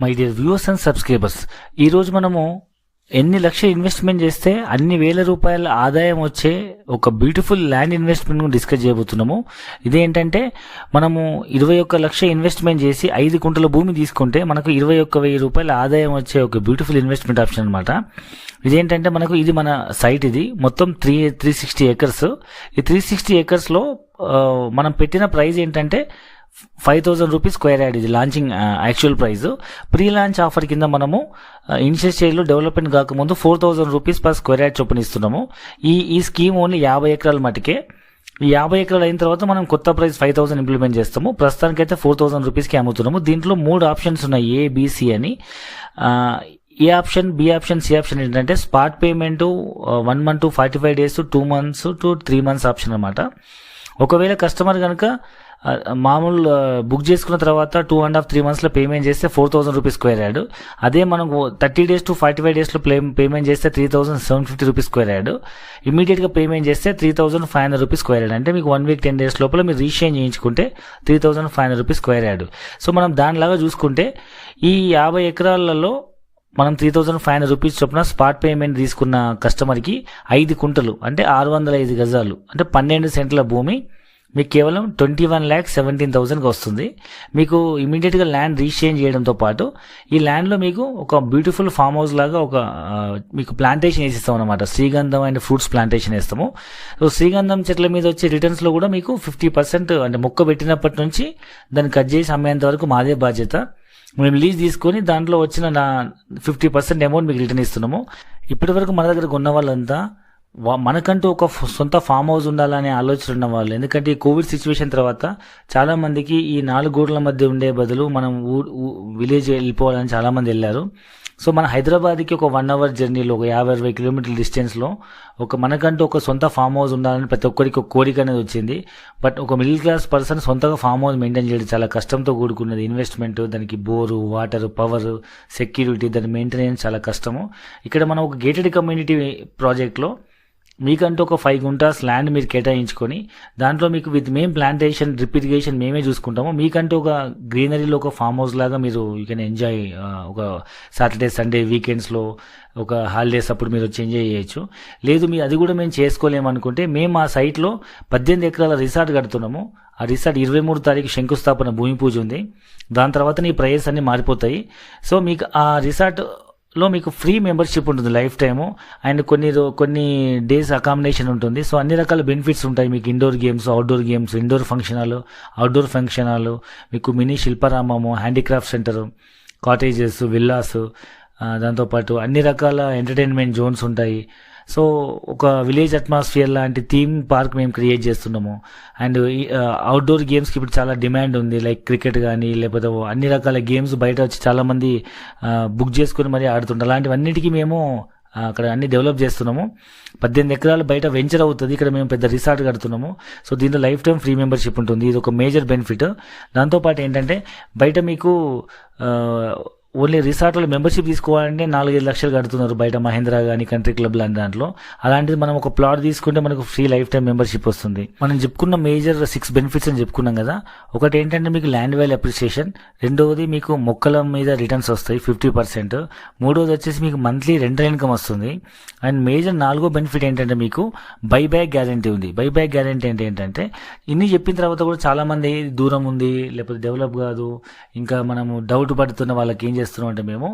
My dear viewers and subscribers, ఈరోజు మనము ఎన్ని లక్షలు ఇన్వెస్ట్మెంట్ చేస్తే అన్ని వేల రూపాయల ఆదాయం వచ్చే ఒక బ్యూటిఫుల్ ల్యాండ్ ఇన్వెస్ట్మెంట్ డిస్కస్ చేయబోతున్నాము. ఇదేంటంటే మనము 21 లక్ష ఇన్వెస్ట్మెంట్ చేసి 5 కుంటల భూమి తీసుకుంటే మనకు 21,000 రూపాయల ఆదాయం వచ్చే ఒక బ్యూటిఫుల్ ఇన్వెస్ట్మెంట్ ఆప్షన్ అనమాట. ఇదేంటంటే మనకు ఇది మన సైట్, ఇది మొత్తం 360 ఏకర్స్. ఈ 360 ఏకర్స్లో మనం పెట్టిన ప్రైస్ ఏంటంటే 5,000 రూపీస్ స్క్వేర్ యార్డ్. ఇది launching actual price. Pre launch offer కింద మనము ఇనిషియల్ స్టేజ్లో డెవలప్మెంట్ కాకముందు 4,000 రూపీస్ పర్ స్క్వేర్ యార్డ్ చొప్పున ఇస్తున్నాము. ఈ స్కీమ్ ఓన్లీ 50 ఎకరాల మటుకే. ఈ 50 ఎకరాలు అయిన తర్వాత మనం కొత్త ప్రైస్ 5,000 ఇంప్లిమెంట్ చేస్తాము. ప్రస్తుతానికైతే 4,000 రూపీస్కి అమ్ముతున్నాము. దీంట్లో 3 ఆప్షన్స్ ఉన్నాయి, ఏబిసి అని. A option, B option, C option ఏంటంటే spot payment 1 month to 45 days to 2 months to 3 months option అనమాట. ఒకవేళ కస్టమర్ కనుక మామూలు బుక్ చేసుకున్న తర్వాత 2.5-3 monthsలో పేమెంట్ చేస్తే 4,000 రూపీస్ స్క్వేర్ యార్డ్. అదే మనం 30 days to 45 daysలో పేమెంట్ చేస్తే 3,750 రూపీస్ స్క్వేర్ యార్డ్. ఇమీడియట్గా పేమెంట్ చేస్తే 3,500 రూపీస్ స్క్వేర్ యార్డ్. అంటే మీకు 1 week 10 days లోపల మీరు రీషేంజ్ చేయించుకుంటే 3,500 రూపీస్ స్క్వేర్ యార్డ్. సో మనం దానిలాగా చూసుకుంటే ఈ 50 ఎకరాలలో మనం 3,500 రూపీస్ చొప్పున స్పాట్ పేమెంట్ తీసుకున్న కస్టమర్కి 5 కుంటలు అంటే 605 గజాలు అంటే 12 సెంట్ల భూమి మీకు కేవలం 21,17,000కి వస్తుంది. మీకు ఇమీడియట్గా ల్యాండ్ రీచేంజ్ చేయడంతో పాటు ఈ ల్యాండ్లో మీకు ఒక బ్యూటిఫుల్ ఫామ్ హౌస్ లాగా ఒక మీకు ప్లాంటేషన్ వేసిస్తాం అనమాట. శ్రీగంధం అండ్ ఫ్రూట్స్ ప్లాంటేషన్ వేస్తాము. సో శ్రీగంధం చెట్ల మీద వచ్చే రిటర్న్స్లో కూడా మీకు 50% అంటే మొక్క పెట్టినప్పటి నుంచి దాన్ని కట్ చేసి అమ్మేంత వరకు మాదే బాధ్యత. మేము లీజ్ తీసుకొని దాంట్లో వచ్చిన 50% అమౌంట్ మీకు రిటర్న్ ఇస్తున్నాము. ఇప్పటి వరకు మన దగ్గర ఉన్న వాళ్ళంతా మనకంటూ ఒక సొంత ఫామ్ హౌస్ ఉండాలనే ఆలోచన ఉన్న వాళ్ళు. ఎందుకంటే ఈ కోవిడ్ సిచ్యువేషన్ తర్వాత చాలా మందికి ఈ 4 గోడల మధ్య ఉండే బదులు మనం విలేజ్ వెళ్ళిపోవాలని చాలా మంది వెళ్ళారు. సో మన హైదరాబాద్కి ఒక 1 hour జర్నీలో ఒక 50-60 కిలోమీటర్ల డిస్టెన్స్లో మనకంటూ ఒక సొంత ఫామ్ హౌస్ ఉండాలని ప్రతి ఒక్కరికి ఒక కోరిక అనేది వచ్చింది. బట్ ఒక మిడిల్ క్లాస్ పర్సన్ సొంతగా ఫామ్ హౌస్ మెయింటైన్ చేయడం చాలా కష్టంతో కూడుకున్నది. ఇన్వెస్ట్మెంట్, దానికి బోరు, వాటర్, పవర్, సెక్యూరిటీ, దాని మెయింటెనెన్స్ చాలా కష్టము. ఇక్కడ మనం ఒక గేటెడ్ కమ్యూనిటీ ప్రాజెక్ట్లో మీకంటూ ఒక 5 గుంటాస్ ల్యాండ్ మీరు కేటాయించుకొని దాంట్లో మీకు విత్ మేము ప్లాంటేషన్, డ్రిప్ ఇరిగేషన్ మేమే చూసుకుంటాము. మీకంటూ ఒక గ్రీనరీలో ఒక ఫామ్ హౌస్ లాగా మీరు యూ కెన్ ఎంజాయ్. ఒక సాటర్డే, సండే, వీకెండ్స్లో ఒక హాలిడేస్ అప్పుడు మీరు వచ్చి ఎంజాయ్ చేయొచ్చు. లేదు మీ అది కూడా మేము చేసుకోలేమనుకుంటే మేము ఆ సైట్లో 18 ఎకరాల రిసార్ట్ కడుతున్నాము. ఆ రిసార్ట్ 23 తారీఖు శంకుస్థాపన, భూమి పూజ ఉంది. దాని తర్వాత నీ ప్రైస్ అన్నీ మారిపోతాయి. సో మీకు ఆ రిసార్ట్లో మీకు ఫ్రీ మెంబర్షిప్ ఉంటుంది లైఫ్ టైము. అండ్ కొన్ని డేస్ అకామిడేషన్ ఉంటుంది. సో అన్ని రకాల బెనిఫిట్స్ ఉంటాయి మీకు. Indoor games, outdoor games, indoor function hall, outdoor function hall, మీకు mini Shilparamam, handicraft centre, cottages, villas, దాంతోపాటు అన్ని రకాల ఎంటర్టైన్మెంట్ జోన్స్ ఉంటాయి. సో ఒక విలేజ్ అట్మాస్ఫియర్ లాంటి థీమ్ పార్క్ మేము క్రియేట్ చేస్తున్నాము. అండ్ అవుట్డోర్ గేమ్స్కి ఇప్పుడు చాలా డిమాండ్ ఉంది. లైక్ క్రికెట్ కానీ లేకపోతే అన్ని రకాల గేమ్స్ బయట వచ్చి చాలామంది బుక్ చేసుకుని మరీ ఆడుతుంటారు. అలాంటివన్నిటికీ మేము అక్కడ అన్ని డెవలప్ చేస్తున్నాము. 18 ఎకరాలు బయట వెంచర్ అవుతుంది. ఇక్కడ మేము పెద్ద రిసార్ట్ కడుతున్నాము. సో దీంట్లో లైఫ్ టైం ఫ్రీ మెంబర్షిప్ ఉంటుంది. ఇది ఒక మేజర్ బెనిఫిట్. దాంతోపాటు ఏంటంటే బయట మీకు ఓన్లీ రిసార్ట్లో మెంబర్షిప్ తీసుకోవాలంటే 4-5 లక్షలు కడుతున్నారు బయట, మహేంద్ర కానీ, కంట్రీ క్లబ్ లాంటి దాంట్లో. అలాంటిది మనం ఒక ప్లాట్ తీసుకుంటే మనకు ఫ్రీ లైఫ్ టైం మెంబర్షిప్ వస్తుంది. మనం చెప్పుకున్న మేజర్ 6 బెనిఫిట్స్ అని చెప్పుకున్నాం కదా. ఒకటి ఏంటంటే మీకు ల్యాండ్ వాల్యూ అప్రిసియేషన్, రెండవది మీకు మొక్కల మీద రిటర్న్స్ వస్తాయి 50%, మూడవది వచ్చేసి మీకు మంత్లీ రెంటల్ ఇన్కమ్ వస్తుంది. అండ్ మేజర్ 4వ బెనిఫిట్ ఏంటంటే మీకు బైబ్యాక్ గ్యారంటీ ఉంది. బైబ్యాక్ గ్యారంటీ అంటే ఏంటంటే ఇన్ని చెప్పిన తర్వాత కూడా చాలామంది దూరం ఉంది లేకపోతే డెవలప్ కాదు, ఇంకా మనము డౌట్ పడుతున్న వాళ్ళకి ఏం చేస్తున్నాం అంటే మేము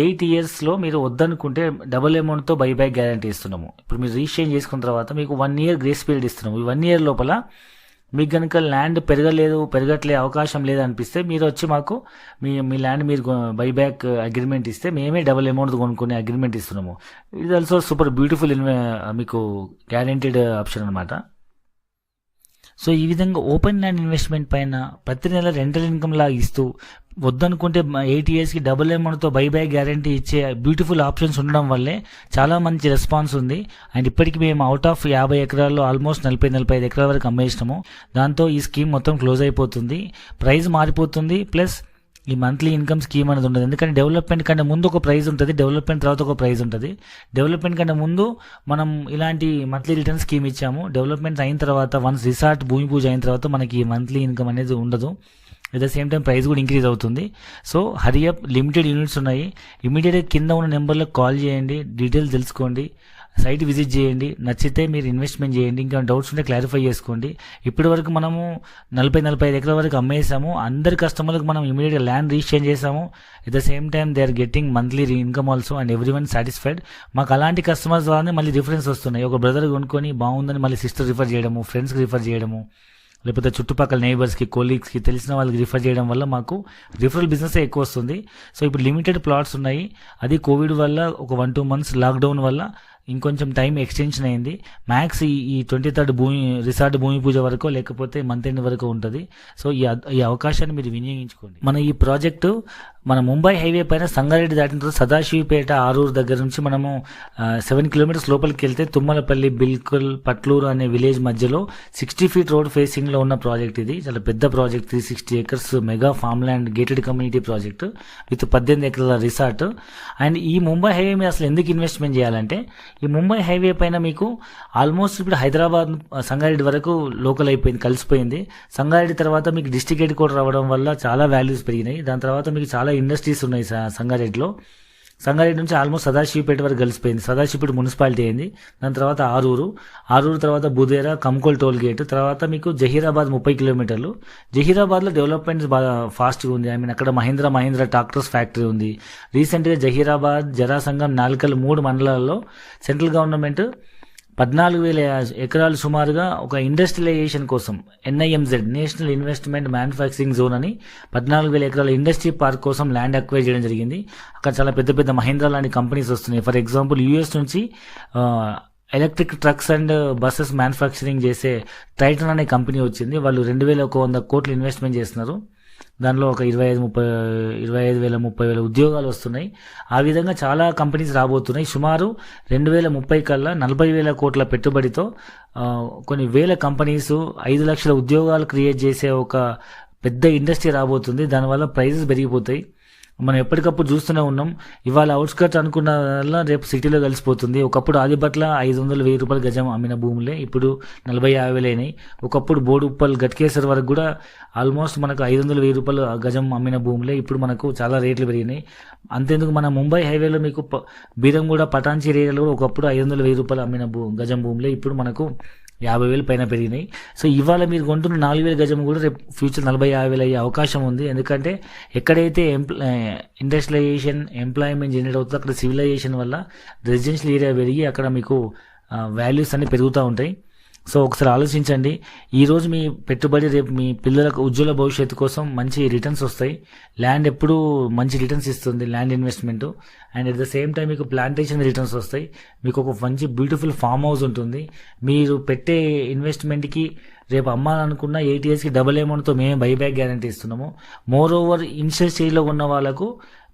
8 yearsలో మీరు వద్దనుకుంటే డబుల్ అమౌంట్తో బైబ్యాక్ గ్యారంటీ ఇస్తున్నాము. ఇప్పుడు మీరు రీచేంజ్ చేసుకున్న తర్వాత మీకు 1 year గ్రేస్ పీరియడ్ ఇస్తున్నాము. ఈ 1 year లోపల మీకు కనుక ల్యాండ్ పెరగట్లే అవకాశం లేదు అనిపిస్తే మీరు వచ్చి మాకు మీ ల్యాండ్ మీరు బైబ్యాక్ అగ్రిమెంట్ ఇస్తే మేమే డబుల్ అమౌంట్ కొనుక్కునే అగ్రిమెంట్ ఇస్తున్నాము. ఇది ఆల్సో సూపర్ బ్యూటిఫుల్ మీకు గ్యారెంటీడ్ ఆప్షన్ అనమాట. సో ఈ విధంగా ఓపెన్ ల్యాండ్ ఇన్వెస్ట్మెంట్ పైన ప్రతి నెల రెంటల్ ఇన్కమ్ లాగా ఇస్తూ వద్దనుకుంటే 8 yearsకి డబుల్ అమౌంట్తో బైబ్యాక్ గ్యారంటీ ఇచ్చే బ్యూటిఫుల్ ఆప్షన్స్ ఉండడం వల్లే చాలా మంచి రెస్పాన్స్ ఉంది. అండ్ ఇప్పటికి మేము అవుట్ ఆఫ్ 50 ఎకరాల్లో ఆల్మోస్ట్ 40-45 ఎకరాల వరకు అమ్మేసినాము. దాంతో ఈ స్కీమ్ మొత్తం క్లోజ్ అయిపోతుంది, ప్రైస్ మారిపోతుంది, ప్లస్ ఈ మంత్లీ ఇన్కమ్ స్కీమ్ అనేది ఉండదు. ఎందుకంటే డెవలప్మెంట్ కంటే ముందు ఒక ప్రైస్ ఉంటుంది, డెవలప్మెంట్ తర్వాత ఒక ప్రైస్ ఉంటుంది. డెవలప్మెంట్ కంటే ముందు మనం ఇలాంటి మంత్లీ రిటర్న్ స్కీమ్ ఇచ్చాము. డెవలప్మెంట్ అయిన తర్వాత వన్స్ రిసార్ట్ భూమి పూజ అయిన తర్వాత మనకి మంత్లీ ఇన్కమ్ అనేది ఉండదు. At the same time price కూడా ఇంక్రీజ్ అవుతుంది. సో హరియప్, లిమిటెడ్ యూనిట్స్ ఉన్నాయి. ఇమీడియట్గా కింద ఉన్న నెంబర్లకు కాల్ చేయండి, డీటెయిల్స్ తెలుసుకోండి, సైట్ విజిట్ చేయండి, నచ్చితే మీరు ఇన్వెస్ట్మెంట్ చేయండి. ఇంకా డౌట్స్ ఉంటే క్లారిఫై చేసుకోండి. ఇప్పటి వరకు మనము 40-45 ఎకరాల వరకు అమ్మేసాము. అందరి కస్టమర్లకు మనం ఇమీడియట్గా ల్యాండ్ రిజిస్టర్ చేసాము. At the same time they are getting monthly income also and every one satisfied. మాకు అలాంటి కస్టమర్స్ ద్వారానే మళ్ళీ రిఫరెన్స్ వస్తున్నాయి. ఒక బ్రదర్ కొనుక్కొని బాగుందని మళ్ళీ సిస్టర్ రిఫర్ చేయడము, ఫ్రెండ్స్కి రిఫర్ చేయడము, లేకపోతే చుట్టుపక్కల నైబర్స్కి, కొలీగ్స్కి, తెలిసిన వాళ్ళకి రిఫర్ చేయడం వల్ల మాకు రిఫరల్ బిజినెస్ ఎక్కువ వస్తుంది. సో ఇప్పుడు లిమిటెడ్ ప్లాట్స్ ఉన్నాయి. అది కోవిడ్ వల్ల ఒక 1-2 months లాక్డౌన్ వల్ల ఇంకొంచెం టైం ఎక్స్టెన్షన్ అయింది. మ్యాక్స్ ఈ 23rd రిసార్ట్ భూమి పూజ వరకు, లేకపోతే మంత్ ఎండ్ వరకు ఉంటుంది. సో ఈ అవకాశాన్ని మీరు వినియోగించుకోండి. మన ఈ ప్రాజెక్టు మన ముంబై హైవే పైన సంగారెడ్డి దాటిన తర్వాత సదాశివపేట, ఆరూరు దగ్గర నుంచి మనము 7 kilometers లోపలికి వెళ్తే తుమ్మలపల్లి, బిల్కుల్, పట్లూరు అనే విలేజ్ మధ్యలో 60 feet రోడ్ ఫేసింగ్ లో ఉన్న ప్రాజెక్ట్. ఇది చాలా పెద్ద project, 360 acres mega farm land gated community project with 18 ఎకరాల రిసార్ట్. అండ్ ఈ ముంబై హైవే మీద అసలు ఎందుకు ఇన్వెస్ట్మెంట్ చేయాలంటే, ఈ ముంబై హైవే పైన మీకు ఆల్మోస్ట్ ఇప్పుడు హైదరాబాద్, సంగారెడ్డి వరకు లోకల్ అయిపోయింది, కలిసిపోయింది. సంగారెడ్డి తర్వాత మీకు డిస్ట్రిక్ట్ హెడ్ క్వార్టర్ రావడం వల్ల చాలా వాల్యూస్ పెరిగినాయి. దాని తర్వాత మీకు చాలా ఇండస్ట్రీస్ ఉన్నాయి సంగారెడ్డిలో. సంగారెడ్డి నుంచి ఆల్మోస్ట్ సదాశివపేట వరకు కలిసిపోయింది. సదాశివపేట మున్సిపాలిటీ అయింది. దాని తర్వాత ఆరూరు తర్వాత బుదేరా, కమ్కోల్ టోల్ గేట్, తర్వాత మీకు జహీరాబాద్ 30 kilometers. జహీరాబాద్లో డెవలప్మెంట్ బాగా ఫాస్ట్గా ఉంది. అక్కడ మహీంద్రా ట్రాక్టర్స్ ఫ్యాక్టరీ ఉంది. రీసెంట్గా జహీరాబాద్, జరాసంగం, నాల్కల్ 3 మండలాల్లో సెంట్రల్ గవర్నమెంట్ 14,000 ఎకరాలు సుమారుగా ఒక ఇండస్ట్రియలైజేషన్ కోసం NIMZ, national investment manufacturing zone అని 14,000 ఎకరాల ఇండస్ట్రీ పార్క్ కోసం ల్యాండ్ అక్వైర్ చేయడం జరిగింది. అక్కడ చాలా పెద్ద పెద్ద మహీంద్రా లాంటి కంపెనీస్ వస్తున్నాయి. ఫర్ ఎగ్జాంపుల్ US నుంచి electric trucks and buses manufacturing చేసే ట్రైటన్ అనే కంపెనీ వచ్చింది. వాళ్ళు 2,100 కోట్లు ఇన్వెస్ట్మెంట్ చేస్తున్నారు. దానిలో ఒక 25,000-30,000 ఉద్యోగాలు వస్తున్నాయి. ఆ విధంగా చాలా కంపెనీస్ రాబోతున్నాయి. సుమారు 2030 కల్లా 40,000 కోట్ల పెట్టుబడితో కొన్ని వేల కంపెనీస్, 5 లక్షల ఉద్యోగాలు క్రియేట్ చేసే ఒక పెద్ద ఇండస్ట్రీ రాబోతుంది. దానివల్ల ప్రైజెస్ పెరిగిపోతాయి. మనం ఎప్పటికప్పుడు చూస్తూనే ఉన్నాం. ఇవాళ అవుట్స్కర్ట్స్ అనుకున్న వల్ల రేపు సిటీలో కలిసిపోతుంది. ఒకప్పుడు ఆదిబట్ల 500,000 రూపాయలు గజం అమ్మిన భూములే ఇప్పుడు 40,000-50,000 అయినాయి. ఒకప్పుడు బోడుప్పల్, గట్కేసర్ వరకు కూడా ఆల్మోస్ట్ మనకు 500,000 రూపాయలు గజం అమ్మిన భూములే ఇప్పుడు మనకు చాలా రేట్లు పెరిగినాయి. అంతేందుకు మన ముంబై హైవేలో మీకు బీరంగూడ, పటాన్చేరు ఏరియాలో ఒకప్పుడు 500,000 రూపాయలు అమ్మిన గజం భూములే ఇప్పుడు మనకు 50,000 పైన పెరిగినాయి. సో ఇవాళ మీరు కొంటున్న 4,000 గజం కూడా రేపు ఫ్యూచర్ 40,000-50,000 అయ్యే అవకాశం ఉంది. ఎందుకంటే ఎక్కడైతే ఇండస్ట్రియలైజేషన్, ఎంప్లాయ్మెంట్ జనరేట్ అవుతుందో అక్కడ సివిలైజేషన్ వల్ల రెసిడెన్షియల్ ఏరియా పెరిగి అక్కడ మీకు వాల్యూస్ అన్ని పెరుగుతూ ఉంటాయి. సో ఒకసారి ఆలోచించండి. ఈరోజు మీ పెట్టుబడి రేపు మీ పిల్లలకు ఉజ్వల భవిష్యత్తు కోసం మంచి రిటర్న్స్ వస్తాయి. ల్యాండ్ ఎప్పుడూ మంచి రిటర్న్స్ ఇస్తుంది, land investment. And at the same time మీకు ప్లాంటేషన్ రిటర్న్స్ వస్తాయి. మీకు ఒక మంచి బ్యూటిఫుల్ ఫామ్ హౌస్ ఉంటుంది. మీరు పెట్టే ఇన్వెస్ట్మెంట్కి రేపు అమ్మాలనుకున్న 8 yearsకి డబుల్ అమౌంట్తో మేము బైబ్యాక్ గ్యారంటీ ఇస్తున్నాము. మోర్ ఓవర్ ఇనిషియల్ స్టేజ్లో ఉన్న వాళ్ళకు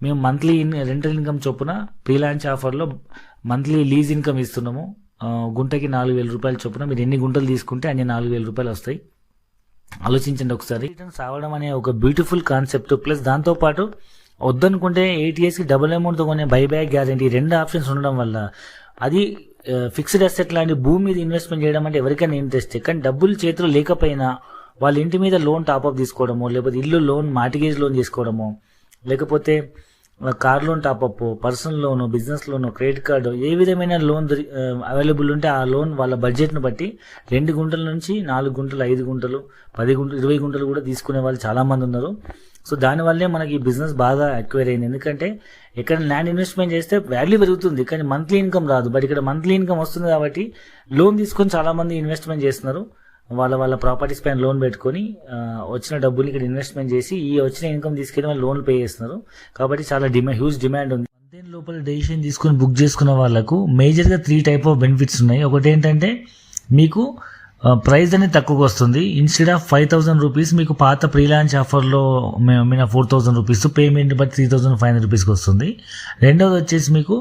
మేము మంత్లీ రెంటల్ ఇన్కమ్ చొప్పున ప్రీలాంచ్ ఆఫర్లో మంత్లీ లీజ్ ఇన్కమ్ ఇస్తున్నాము. గుంటకి 4,000 రూపాయలు చొప్పున మీరు ఎన్ని గుంటలు తీసుకుంటే అన్ని 4,000 రూపాయలు వస్తాయి. ఆలోచించండి ఒకసారి. రిటర్న్స్ రావడం అనే ఒక బ్యూటిఫుల్ కాన్సెప్ట్, ప్లస్ దాంతోపాటు వద్దనుకుంటే 8 yearsకి డబుల్ అమౌంట్తో కొనే బైబ్యాక్ గ్యారంటీ, 2 ఆప్షన్స్ ఉండడం వల్ల అది ఫిక్స్డ్ అసెట్ లాంటి భూమి మీద ఇన్వెస్ట్మెంట్ చేయడం అంటే ఎవరికైనా ఇంట్రెస్ట్. కానీ డబ్బులు చేతిలో లేకపోయినా వాళ్ళ ఇంటి మీద లోన్ టాప్అప్ తీసుకోవడము, లేకపోతే ఇల్లు లోన్, మార్టిగేజ్ లోన్ తీసుకోవడము, లేకపోతే car loan top up, personal loan, business loan, credit card, ఏ విధమైన లోన్ అవైలబుల్ ఉంటే ఆ లోన్ వాళ్ళ బడ్జెట్ను బట్టి 2 గుంటల నుంచి 4 గుంటలు, 5 గుంటలు, 10 గుంటలు, 20 గుంటలు కూడా తీసుకునే వాళ్ళు చాలా మంది ఉన్నారు. సో దానివల్లే మనకి ఈ బిజినెస్ బాగా అక్వైర్ అయింది. ఎందుకంటే ఎక్కడ ల్యాండ్ ఇన్వెస్ట్మెంట్ చేస్తే వాల్యూ పెరుగుతుంది కానీ మంత్లీ ఇన్కమ్ రాదు. బట్ ఇక్కడ మంత్లీ ఇన్కమ్ వస్తుంది కాబట్టి లోన్ తీసుకొని చాలా మంది ఇన్వెస్ట్మెంట్ చేస్తున్నారు. వాళ్ళ ప్రాపర్టీస్ పైన లోన్ పెట్టుకొని వచ్చిన డబ్బులు ఇక్కడ ఇన్వెస్ట్మెంట్ చేసి ఈ వచ్చిన ఇన్కమ్ తీసుకెళ్ళి వాళ్ళు లోన్లు పే చేస్తున్నారు. కాబట్టి చాలా హ్యూజ్ డిమాండ్ ఉంది. మంత్ లోపల డెసిషన్ తీసుకొని బుక్ చేసుకున్న వాళ్ళకు మేజర్గా 3 type ఆఫ్ బెనిఫిట్స్ ఉన్నాయి. ఒకటి ఏంటంటే మీకు ప్రైస్ అనేది తక్కువగా వస్తుంది. ఇన్స్టెడ్ ఆఫ్ 5,000 రూపీస్ మీకు పాత ప్రీలాంచ్ ఆఫర్లో మేము 4,000 రూపీస్, పేమెంట్ బట్టి 3,500 రూపీస్కి వస్తుంది. రెండవది వచ్చేసి మీకు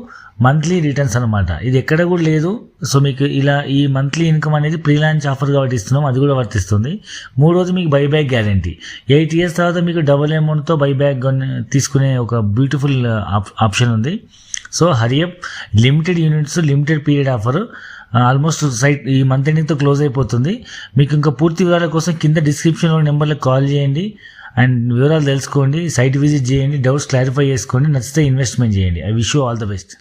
మంత్లీ రిటర్న్స్ అనమాట. ఇది ఎక్కడ కూడా లేదు. సో మీకు ఇలా ఈ మంత్లీ ఇన్కమ్ అనేది ప్రీలాంచ్ ఆఫర్ కాబట్టి ఇస్తున్నాం, అది కూడా వర్తిస్తుంది. మూడోది మీకు బైబ్యాక్ గ్యారంటీ. 8 years తర్వాత మీకు డబుల్ అమౌంట్తో బైబ్యాక్ తీసుకునే ఒక బ్యూటిఫుల్ ఆప్షన్ ఉంది. So hurry up, limited units, limited period offer. Almost site ఈ మంత్ ఎండింగ్తో క్లోజ్ అయిపోతుంది. మీకు ఇంకా పూర్తి వివరాల కోసం కింద డిస్క్రిప్షన్లో నెంబర్లకు కాల్ చేయండి. అండ్ వివరాలు తెలుసుకోండి, సైట్ విజిట్ చేయండి, డౌట్స్ క్లారిఫై చేసుకోండి, నచ్చితే ఇన్వెస్ట్మెంట్ చేయండి. I wish you all the best.